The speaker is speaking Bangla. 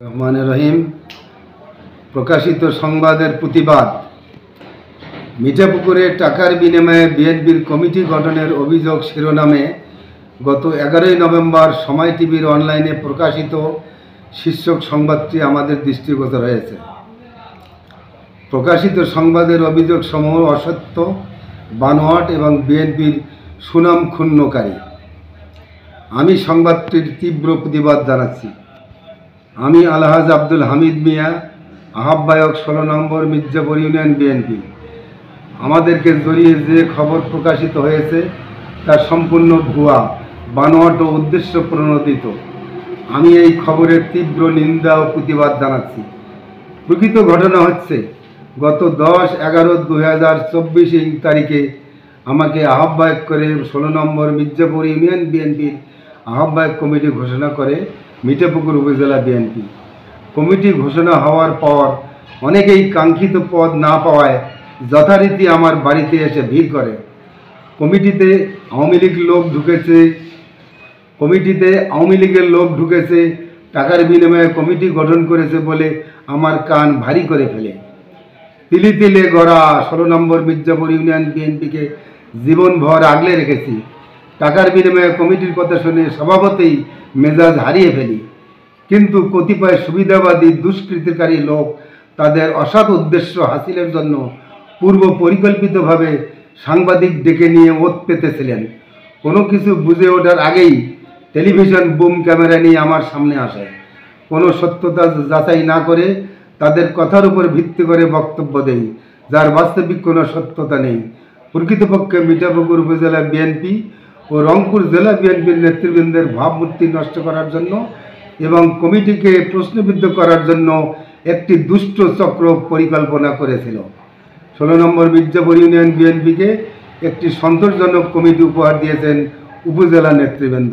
রহমান রহিম। প্রকাশিত সংবাদের প্রতিবাদ। মিঠাপুকুরে টাকার বিনিময়ে বিএনপির কমিটি গঠনের অভিযোগ শিরোনামে গত 11 নভেম্বর সময় টিভির অনলাইনে প্রকাশিত শীর্ষক সংবাদটি আমাদের দৃষ্টিগোচর হয়েছে। প্রকাশিত সংবাদের অভিযোগ সমূহ অসত্য, বানোয়াট এবং বিএনপির সুনাম ক্ষুণ্ণকারী। আমি সংবাদটির তীব্র প্রতিবাদ জানাচ্ছি। আমি আলহাজ আব্দুল হামিদ মিয়া, আহ্বায়ক 16 নম্বর মির্জাপুর ইউনিয়ন বিএনপি। আমাদেরকে জড়িয়ে যে খবর প্রকাশিত হয়েছে তা সম্পূর্ণ ভুয়া, বানোয়াট ও উদ্দেশ্য প্রণোদিত। আমি এই খবরের তীব্র নিন্দা ও প্রতিবাদ জানাচ্ছি। প্রকৃত ঘটনা হচ্ছে, গত 10/11/2024 তারিখে আমাকে আহ্বায়ক করে 16 নম্বর মির্জাপুর ইউনিয়ন বিএনপির আহ্বায়ক কমিটি ঘোষণা করে মিঠাপুকুর উপজেলা বিএনপি। কমিটি ঘোষণা হওয়ার পর অনেকেই কাঙ্ক্ষিত পদ না পাওয়ায় যথারীতি আমার বাড়িতে এসে ভিড় করে। কমিটিতে আওয়ামী লীগের লোক ঢুকেছে, টাকার বিনিময়ে কমিটি গঠন করেছে বলে আমার কান ভারী করে ফেলে। তিলে তিলে গড়া 16 নম্বর মির্জাপুর ইউনিয়ন বিএনপিকে জীবনভর আগলে রেখেছি। টাকার বিনিময়ে কমিটির কথা শুনে স্বভাবতই মেজাজ হারিয়ে ফেলি। কিন্তু কতিপয় সুবিধাবাদী দুষ্কৃতিকারী লোক তাদের অসৎ উদ্দেশ্য হাসিলের জন্য পূর্ব পরিকল্পিতভাবে সাংবাদিক ডেকে নিয়ে ওত পেতেছিলেন। কোনো কিছু বুঝে ওঠার আগেই টেলিভিশন বুম ক্যামেরা নিয়ে আমার সামনে আসে। কোনো সত্যতা যাচাই না করে তাদের কথার উপর ভিত্তি করে বক্তব্য দেই, যার বাস্তবিক কোনো সত্যতা নেই। প্রকৃতপক্ষে মিঠাপুকুর উপজেলা বিএনপি ও রংপুর জেলা বিএনপির নেতৃবৃন্দের ভাবমূর্তি নষ্ট করার জন্য এবং কমিটিকে প্রশ্নবিদ্ধ করার জন্য একটি দুষ্ট চক্র পরিকল্পনা করেছিল। 16 নম্বর মির্জাপুর ইউনিয়ন বিএনপিকে একটি সন্তোষজনক কমিটি উপহার দিয়েছেন উপজেলা নেতৃবৃন্দ।